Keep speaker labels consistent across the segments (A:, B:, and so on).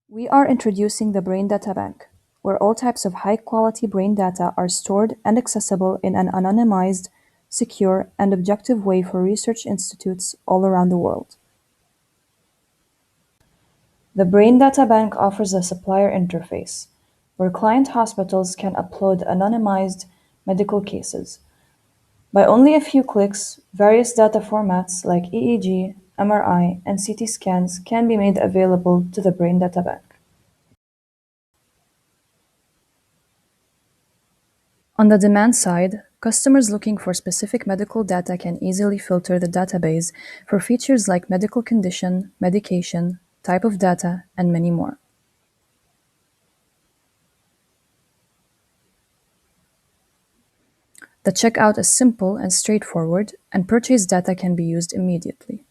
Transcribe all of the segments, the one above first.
A: We are introducing the Brain Data Bank, where all types of high-quality brain data are stored and accessible in an anonymized, secure, and objective way for research institutes all around the world. The Brain Data Bank offers a supplier interface, where client hospitals can upload anonymized medical cases. By only a few clicks, various data formats like EEG, MRI, and CT scans can be made available to the Brain Data Bank. On the demand side, customers looking for specific medical data can easily filter the database for features like medical condition, medication, type of data, and many more. The checkout is simple and straightforward, and purchase data can be used immediately.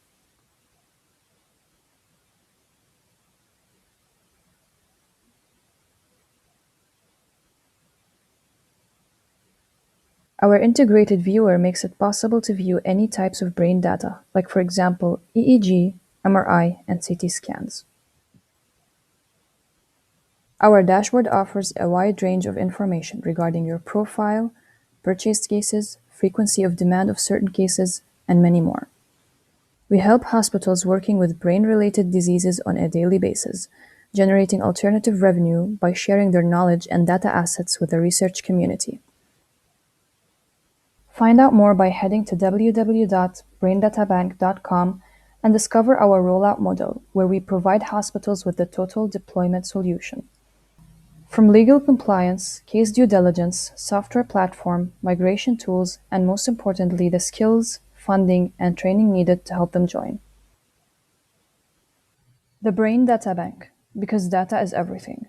A: Our integrated viewer makes it possible to view any types of brain data, like for example, EEG, MRI, and CT scans. Our dashboard offers a wide range of information regarding your profile, purchased cases, frequency of demand of certain cases, and many more. We help hospitals working with brain-related diseases on a daily basis, generating alternative revenue by sharing their knowledge and data assets with the research community. Find out more by heading to www.braindatabank.com and discover our rollout model, where we provide hospitals with the total deployment solution. From legal compliance, case due diligence, software platform, migration tools, and most importantly, the skills, funding, and training needed to help them join. The Brain Data Bank, because data is everything.